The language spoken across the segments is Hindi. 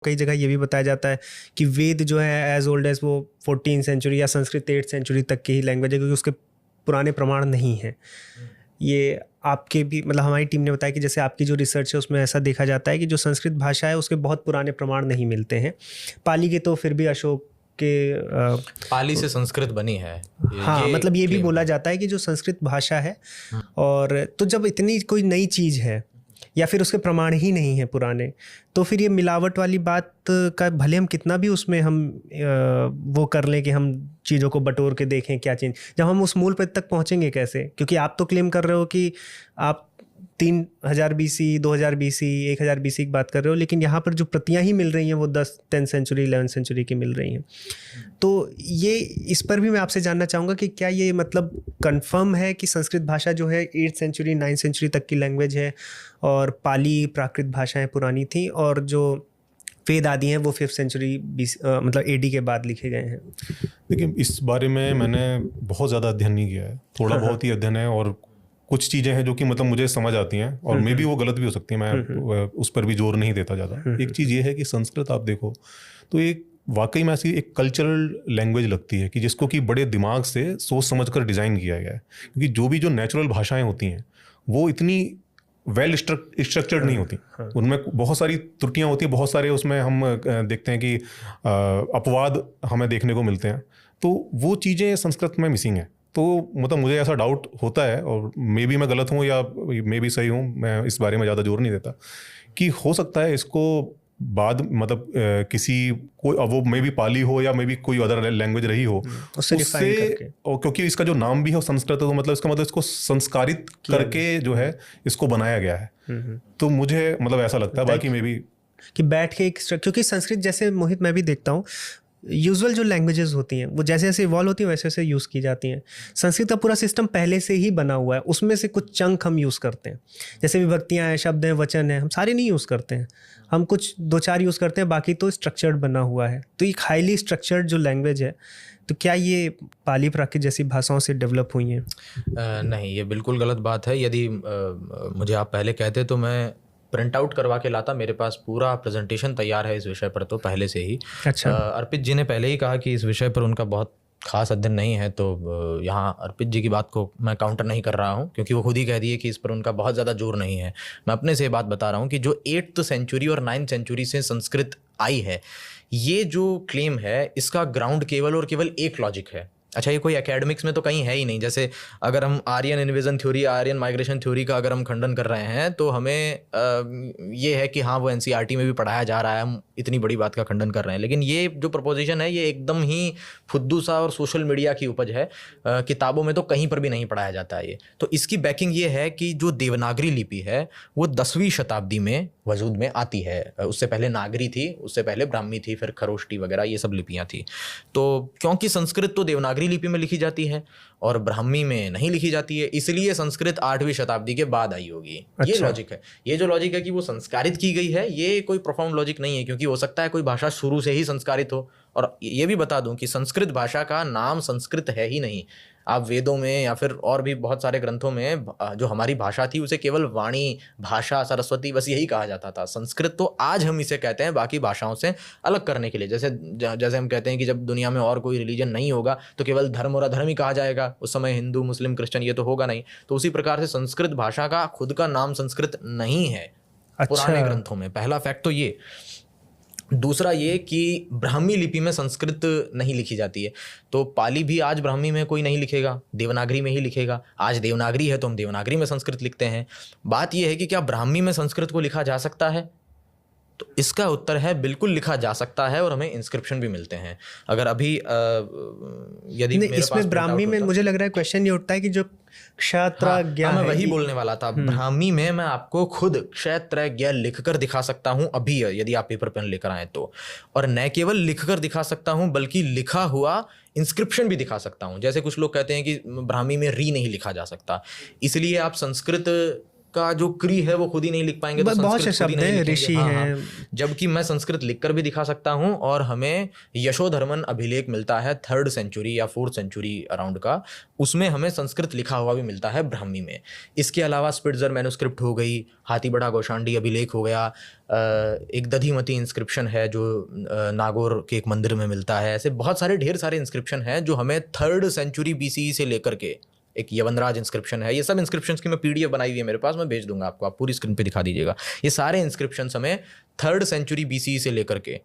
कई जगह ये भी बताया जाता है कि वेद जो है एज ओल्ड एज वो 14 सेंचुरी या संस्कृत 8 सेंचुरी तक की ही लैंग्वेज है, क्योंकि उसके पुराने प्रमाण नहीं हैं। ये आपके भी मतलब हमारी टीम ने बताया कि जैसे आपकी जो रिसर्च है उसमें ऐसा देखा जाता है कि जो संस्कृत भाषा है उसके बहुत पुराने प्रमाण नहीं मिलते हैं। पाली के तो फिर भी अशोक के पाली से संस्कृत बनी है। हाँ, मतलब ये भी बोला जाता है कि जो संस्कृत भाषा है, और तो जब इतनी कोई नई चीज़ है या फिर उसके प्रमाण ही नहीं है पुराने, तो फिर ये मिलावट वाली बात का भले हम कितना भी उसमें हम वो कर लें कि हम चीज़ों को बटोर के देखें क्या चीज़, जब हम उस मूल पर तक पहुंचेंगे कैसे? क्योंकि आप तो क्लेम कर रहे हो कि आप 3000 BC 2000 BC 1000 BC की बात कर रहे हो, लेकिन यहाँ पर जो प्रतियाँ ही मिल रही हैं वो 10 सेंचुरी 11 सेंचुरी की मिल रही हैं। तो ये इस पर भी मैं आपसे जानना चाहूँगा कि क्या ये मतलब कंफर्म है कि संस्कृत भाषा जो है 8 सेंचुरी 9 सेंचुरी तक की लैंग्वेज है और पाली प्राकृत भाषाएं पुरानी थी, और जो वेद आदि हैं वो 5th सेंचुरी मतलब AD के बाद लिखे गए हैं? देखिए, इस बारे में मैंने बहुत ज़्यादा अध्ययन नहीं किया है, थोड़ा बहुत ही अध्ययन है, और कुछ चीज़ें हैं जो कि मतलब मुझे समझ आती हैं और मे भी वो गलत भी हो सकती हैं, मैं उस पर भी जोर नहीं देता ज़्यादा। एक चीज़ ये है कि संस्कृत आप देखो तो एक वाकई में ऐसी एक कल्चरल लैंग्वेज लगती है कि जिसको कि बड़े दिमाग से सोच समझ कर डिज़ाइन किया गया है, क्योंकि जो भी जो नेचुरल भाषाएं होती हैं वो इतनी वेल स्ट्रक्चर्ड नहीं होती, उनमें बहुत सारी त्रुटियां होती हैं, बहुत सारे उसमें हम देखते हैं कि अपवाद हमें देखने को मिलते हैं, तो वो चीज़ें संस्कृत में मिसिंग है। तो मतलब मुझे ऐसा डाउट होता है, और मे बी मैं गलत हूँ या मे बी सही हूँ, मैं इस बारे में ज़्यादा जोर नहीं देता, कि हो सकता है इसको बाद मतलब किसी कोई वो मे बी पाली हो या मे बी कोई अदर लैंग्वेज रही हो उससे, और क्योंकि इसका जो नाम भी है संस्कृत, तो मतलब इसका मतलब इसको संस्कारित करके जो है इसको बनाया गया है। तो मुझे मतलब ऐसा लगता है, बाकी मे बी कि बैठ के एक, क्योंकि संस्कृत जैसे मोहित मैं भी देखता हूँ यूजुअल जो लैंग्वेजेस होती हैं वो जैसे जैसे इवॉल्व होती हैं वैसे वैसे यूज़ की जाती हैं। संस्कृत का पूरा सिस्टम पहले से ही बना हुआ है, उसमें से कुछ चंक हम यूज़ करते हैं, जैसे विभक्तियाँ हैं, शब्द हैं, वचन हैं, हम सारे नहीं यूज़ करते हैं, हम कुछ 2-4 यूज़ करते हैं, बाकी तो स्ट्रक्चर्ड बना हुआ है। तो एक हाईली स्ट्रक्चर्ड जो लैंग्वेज है, तो क्या ये पाली प्राकृत जैसी भाषाओं से डेवलप हुई हैं? नहीं, ये बिल्कुल गलत बात है। यदि मुझे आप पहले कहते तो मैं प्रिंट आउट करवा के लाता, मेरे पास पूरा प्रेजेंटेशन तैयार है इस विषय पर तो पहले से ही। अच्छा। अर्पित जी ने पहले ही कहा कि इस विषय पर उनका बहुत खास अध्ययन नहीं है, तो यहाँ अर्पित जी की बात को मैं काउंटर नहीं कर रहा हूँ, क्योंकि वो खुद ही कह दिए कि इस पर उनका बहुत ज़्यादा जोर नहीं है। मैं अपने से बात बता रहा हूँ कि जो 8th सेंचुरी और 9th सेंचुरी से संस्कृत आई है, ये जो क्लेम है इसका ग्राउंड केवल और केवल एक लॉजिक है। अच्छा, ये कोई एकेडमिक्स में तो कहीं है ही नहीं। जैसे अगर हम Aryan invasion theory, Aryan migration theory का अगर हम खंडन कर रहे हैं, तो हमें ये है कि हाँ वो NCERT में भी पढ़ाया जा रहा है, हम इतनी बड़ी बात का खंडन कर रहे हैं। लेकिन ये जो प्रपोजिशन है ये एकदम ही फुद्दू सा और सोशल मीडिया की उपज है, किताबों में तो कहीं पर भी नहीं पढ़ाया जाता है ये। तो इसकी बैकिंग ये है कि जो देवनागरी लिपि है वो 10वीं शताब्दी में वजूद में आती है। उससे पहले नागरी थी, उससे पहले ब्राह्मी थी, फिर खरोष्टी वगैरह ये सब लिपियाँ थी। तो क्योंकि संस्कृत तो देवनागरी लिपि में लिखी जाती है और ब्राह्मी में नहीं लिखी जाती है, इसलिए संस्कृत 8वीं शताब्दी के बाद आई होगी। अच्छा। ये लॉजिक है। ये जो लॉजिक है कि वो संस्कारित की गई है, ये कोई प्रोफाउंड लॉजिक नहीं है, क्योंकि हो सकता है कोई भाषा शुरू से ही संस्कारित हो। और ये भी बता दूं कि संस्कृत भाषा का नाम संस्कृत है ही नहीं। आप वेदों में या फिर और भी बहुत सारे ग्रंथों में जो हमारी भाषा थी उसे केवल वाणी, भाषा, सरस्वती, बस यही कहा जाता था। संस्कृत तो आज हम इसे कहते हैं बाकी भाषाओं से अलग करने के लिए। जैसे हम कहते हैं कि जब दुनिया में और कोई रिलीजन नहीं होगा तो केवल धर्म और अधर्म ही कहा जाएगा, उस समय हिंदू, मुस्लिम, क्रिश्चियन ये तो होगा नहीं। तो उसी प्रकार से संस्कृत भाषा का खुद का नाम संस्कृत नहीं है। अच्छा। पुराने ग्रंथों में। पहला फैक्ट तो ये। दूसरा ये कि ब्राह्मी लिपि में संस्कृत नहीं लिखी जाती है, तो पाली भी आज ब्राह्मी में कोई नहीं लिखेगा, देवनागरी में ही लिखेगा। आज देवनागरी है तो हम देवनागरी में संस्कृत लिखते हैं। बात यह है कि क्या ब्राह्मी में संस्कृत को लिखा जा सकता है? तो इसका उत्तर है बिल्कुल लिखा जा सकता है, और हमें इंस्क्रिप्शन भी मिलते हैं। अगर अभी यदि इसमें ब्राह्मी में मुझे लग रहा है क्वेश्चन ये उठता है कि जो क्षत्रज्ञ, मैं वही बोलने वाला था। ब्राह्मी में मैं आपको खुद क्षत्रज्ञ लिखकर दिखा सकता हूं अभी, यदि आप पेपर पेन लेकर आए तो। और न केवल लिखकर दिखा सकता हूं बल्कि लिखा हुआ इंस्क्रिप्शन भी दिखा सकता हूं। जैसे कुछ लोग कहते हैं कि ब्राह्मी में री नहीं लिखा जा सकता, इसलिए आप संस्कृत का जो क्री है वो खुद ही नहीं लिख पाएंगे तो बहुत से संस्कृत खुद ही शब्द नहीं हैं, लिखेंगे। ऋषि हाँ, हैं। हाँ। जबकि मैं संस्कृत लिखकर भी दिखा सकता हूँ, और हमें यशोधर्मन अभिलेख मिलता है 3rd सेंचुरी या 4th सेंचुरी अराउंड का, उसमें हमें संस्कृत लिखा हुआ भी मिलता है ब्राह्मी में। इसके अलावा स्पिट्जर मैन्युस्क्रिप्ट हो गई, हाथीबड़ा गौशांडी अभिलेख हो गया, एक दधीमती इंस्क्रिप्शन है जो नागौर के एक मंदिर में मिलता है। ऐसे बहुत सारे ढेर सारे इंस्क्रिप्शन हैं जो हमें 3rd सेंचुरी BCE से लेकर के, एक यवनराज इंस्क्रिप्शन है, ये सब इंस्क्रिप्शंस की मैं PDF बनाई हुई है मेरे पास, मैं भेज दूंगा आपको, आप पूरी स्क्रीन पे दिखा दीजिएगा। ये सारे इंस्क्रिप्शंस हमें 3rd सेंचुरी BCE से लेकर के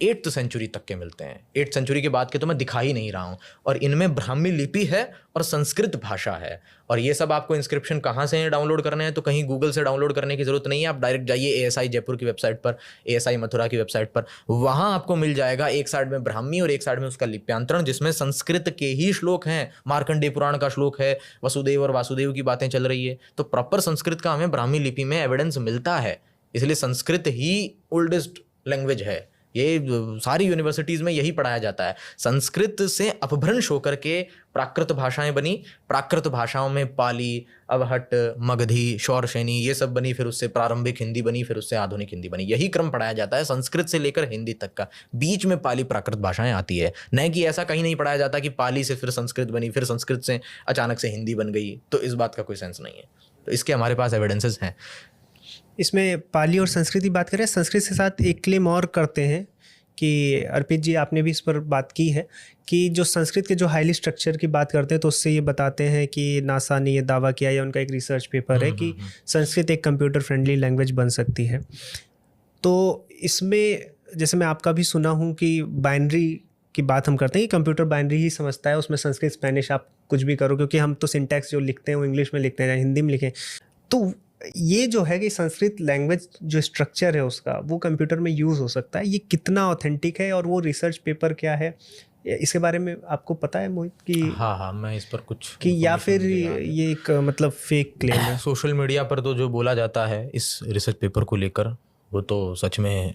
8th सेंचुरी तक के मिलते हैं। 8th सेंचुरी के बाद के तो मैं दिखा ही नहीं रहा हूँ, और इनमें ब्राह्मी लिपि है और संस्कृत भाषा है। और ये सब आपको इंस्क्रिप्शन कहाँ से डाउनलोड करने हैं, तो कहीं गूगल से डाउनलोड करने की जरूरत नहीं है। आप डायरेक्ट जाइए ASI जयपुर की वेबसाइट पर, ASI मथुरा की वेबसाइट पर, वहाँ आपको मिल जाएगा एक साइड में ब्राह्मी और एक साइड में उसका लिप्यांतरण, जिसमें संस्कृत के ही श्लोक हैं। मार्कंडेय पुराण का श्लोक है, वसुदेव और वासुदेव की बातें चल रही है, तो प्रॉपर संस्कृत का हमें ब्राह्मी लिपि में एविडेंस मिलता है। इसलिए संस्कृत ही ओल्डेस्ट लैंग्वेज है। ये सारी यूनिवर्सिटीज़ में यही पढ़ाया जाता है। संस्कृत से अपभ्रंश होकर के प्राकृत भाषाएं बनी, प्राकृत भाषाओं में पाली, अवहट, मगधी, शौरसेनी ये सब बनी, फिर उससे प्रारंभिक हिंदी बनी, फिर उससे आधुनिक हिंदी बनी। यही क्रम पढ़ाया जाता है संस्कृत से लेकर हिंदी तक का। बीच में पाली प्राकृत भाषाएं आती है, न कि ऐसा कहीं नहीं पढ़ाया जाता कि पाली से फिर संस्कृत बनी, फिर संस्कृत से अचानक से हिंदी बन गई। तो इस बात का कोई सेंस नहीं है। तो इसके हमारे पास एविडेंसेस हैं। इसमें पाली और संस्कृत की बात करें, संस्कृत के साथ एक क्लेम और करते हैं कि अर्पित जी आपने भी इस पर बात की है कि जो संस्कृत के जो हाईली स्ट्रक्चर की बात करते हैं, तो उससे ये बताते हैं कि नासा ने ये दावा किया, या उनका एक रिसर्च पेपर है कि संस्कृत एक कंप्यूटर फ्रेंडली लैंग्वेज बन सकती है। तो इसमें जैसे मैं आपका भी सुना हूँ कि बाइनरी की बात हम करते हैं कि कंप्यूटर बाइनरी ही समझता है, उसमें संस्कृत स्पेनिश आप कुछ भी करो, क्योंकि हम तो सिंटैक्स जो लिखते हैं वो इंग्लिश में लिखते हैं या हिंदी में लिखें। तो ये जो है कि संस्कृत लैंग्वेज जो स्ट्रक्चर है उसका वो कंप्यूटर में यूज़ हो सकता है, ये कितना ऑथेंटिक है और वो रिसर्च पेपर क्या है, इसके बारे में आपको पता है मोहित? कि हाँ, मैं इस पर कुछ कि या फिर ये एक मतलब फेक क्लेम है? सोशल मीडिया पर तो जो बोला जाता है इस रिसर्च पेपर को लेकर, वो तो सच में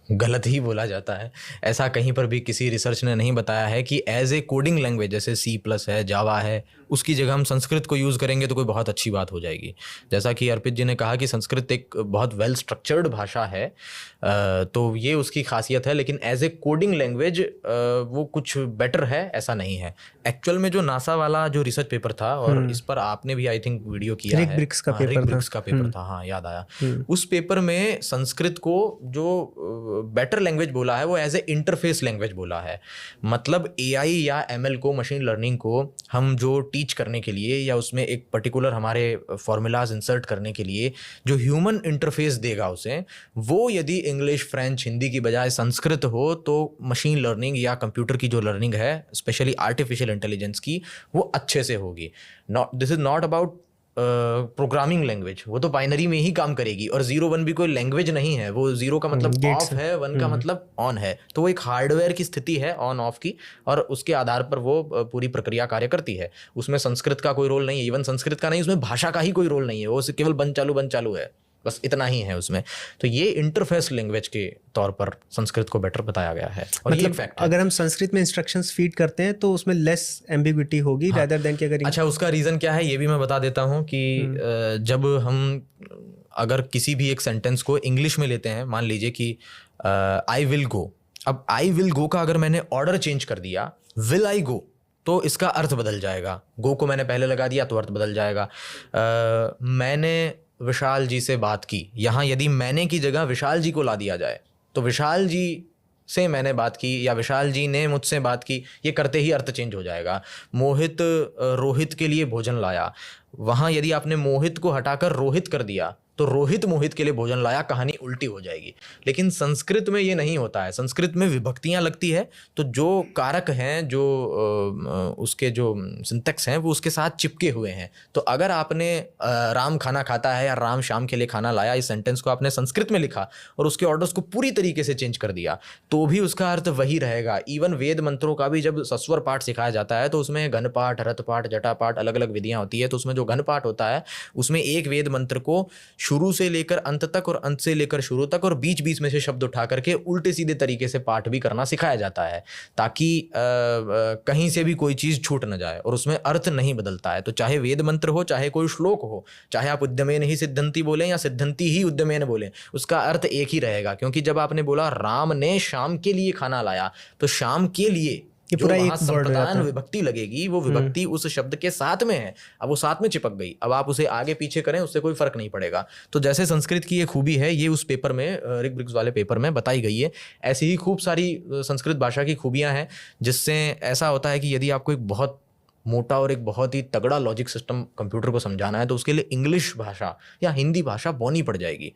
गलत ही बोला जाता है। ऐसा कहीं पर भी किसी रिसर्च ने नहीं बताया है कि एज ए कोडिंग लैंग्वेज जैसे C+ है, जावा है, उसकी जगह हम संस्कृत को यूज़ करेंगे तो कोई बहुत अच्छी बात हो जाएगी। जैसा कि अर्पित जी ने कहा कि संस्कृत एक बहुत वेल स्ट्रक्चर्ड भाषा है, तो ये उसकी खासियत है, लेकिन एज ए कोडिंग लैंग्वेज वो कुछ बेटर है ऐसा नहीं है। एक्चुअल में जो नासा वाला जो रिसर्च पेपर था, और इस पर आपने भी आई थिंक वीडियो किया है, रिक ब्रिक्स का पेपर था। हाँ, याद आया। उस पेपर में संस्कृत को जो बेटर लैंग्वेज बोला है वो एज ए इंटरफेस लैंग्वेज बोला है। मतलब AI या ML को, मशीन लर्निंग को हम जो टीच करने के लिए या उसमें एक पर्टिकुलर हमारे फॉर्मूलाज इंसर्ट करने के लिए जो ह्यूमन इंटरफेस देगा उसे, वो यदि इंग्लिश, फ्रेंच, हिंदी की बजाय संस्कृत हो तो मशीन लर्निंग या कंप्यूटर की जो लर्निंग है, स्पेशली आर्टिफिशियल इंटेलिजेंस की, वो अच्छे से होगी। This is not about programming language, वो तो बाइनरी में ही काम करेगी। और 0-1 भी कोई लैंग्वेज नहीं है, वो 0 का मतलब ऑफ है, 1 का मतलब ऑन है। तो वो एक हार्डवेयर की स्थिति है ऑन ऑफ की, और उसके आधार पर वो पूरी प्रक्रिया कार्य करती है। उसमें संस्कृत का कोई रोल नहीं है, इवन संस्कृत का नहीं, उसमें भाषा का ही कोई रोल नहीं है, वो केवल बंद चालू है, बस इतना ही है उसमें। तो ये इंटरफेस लैंग्वेज के तौर पर संस्कृत को बेटर बताया गया है। और मतलब ये फैक्ट है। अगर हम संस्कृत में इंस्ट्रक्शंस फीड करते हैं तो उसमें लेस एम्बिग्विटी होगी रादर देन कि अगर अच्छा, उसका रीज़न क्या है ये भी मैं बता देता हूँ कि जब हम अगर किसी भी एक सेंटेंस को इंग्लिश में लेते हैं, मान लीजिए कि आई विल गो, अब आई विल गो का अगर मैंने ऑर्डर चेंज कर दिया, विल आई गो, तो इसका अर्थ बदल जाएगा। गो को मैंने पहले लगा दिया तो अर्थ बदल जाएगा। मैंने विशाल जी से बात की, यहाँ यदि मैंने की जगह विशाल जी को ला दिया जाए तो विशाल जी से मैंने बात की या विशाल जी ने मुझसे बात की, ये करते ही अर्थ चेंज हो जाएगा। मोहित रोहित के लिए भोजन लाया, वहाँ यदि आपने मोहित को हटाकर रोहित कर दिया तो रोहित मोहित के लिए भोजन लाया, कहानी उल्टी हो जाएगी। लेकिन संस्कृत में ये नहीं होता है। संस्कृत में विभक्तियां लगती है तो जो कारक हैं, जो उसके जो सिंटैक्स हैं वो उसके साथ चिपके हुए हैं। तो अगर आपने राम खाना खाता है या राम शाम के लिए खाना लाया, इस सेंटेंस को आपने संस्कृत में लिखा और उसके ऑर्डर्स को पूरी तरीके से चेंज कर दिया तो भी उसका अर्थ वही रहेगा। इवन वेद मंत्रों का भी जब सस्वर पाठ सिखाया जाता है तो उसमें घन पाठ, रथ पाठ, जटा पाठ, अलग अलग विधियां होती है। तो उसमें जो घन पाठ होता है उसमें एक वेद मंत्र को शुरू से लेकर अंत तक और अंत से लेकर शुरू तक और बीच बीच में से शब्द उठा करके उल्टे सीधे तरीके से पाठ भी करना सिखाया जाता है, ताकि कहीं से भी कोई चीज़ छूट न जाए और उसमें अर्थ नहीं बदलता है। तो चाहे वेद मंत्र हो, चाहे कोई श्लोक हो, चाहे आप उद्यमेन ही सिद्धंती बोलें या सिद्धंती ही उद्यमेन बोलें, उसका अर्थ एक ही रहेगा। क्योंकि जब आपने बोला राम ने शाम के लिए खाना लाया, तो शाम के लिए ये पूरा एक वर्ड संप्रदान विभक्ति लगेगी, वो विभक्ति उस शब्द के साथ में है, अब वो साथ में चिपक गई, अब आप उसे आगे पीछे करें उससे कोई फर्क नहीं पड़ेगा। तो जैसे संस्कृत की ये खूबी है, ये उस पेपर में, ऋग्वेद वाले पेपर में बताई गई है। ऐसी ही खूब सारी संस्कृत भाषा की खूबियां हैं, जिससे ऐसा होता है कि यदि आपको एक बहुत मोटा और एक बहुत ही तगड़ा लॉजिक सिस्टम कंप्यूटर को समझाना है, तो उसके लिए इंग्लिश भाषा या हिंदी भाषा बोनी पड़ जाएगी।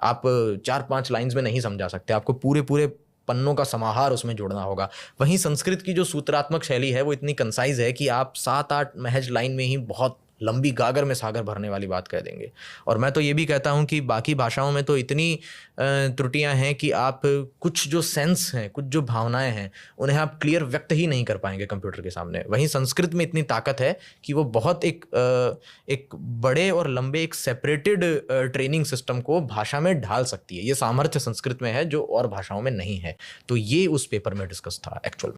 आप 4-5 लाइंस में नहीं समझा सकते, आपको पूरे पूरे पन्नों का समाहार उसमें जोड़ना होगा। वहीं संस्कृत की जो सूत्रात्मक शैली है वो इतनी कंसाइज है कि आप 7-8 महज लाइन में ही बहुत लंबी गागर में सागर भरने वाली बात कह देंगे। और मैं तो ये भी कहता हूँ कि बाकी भाषाओं में तो इतनी त्रुटियां हैं कि आप कुछ जो सेंस हैं, कुछ जो भावनाएं हैं, उन्हें आप क्लियर व्यक्त ही नहीं कर पाएंगे कंप्यूटर के सामने। वहीं संस्कृत में इतनी ताकत है कि वो बहुत एक बड़े और लंबे एक सेपरेटेड ट्रेनिंग सिस्टम को भाषा में ढाल सकती है। ये सामर्थ्य संस्कृत में है जो और भाषाओं में नहीं है। तो ये उस पेपर में डिस्कस था एक्चुअल।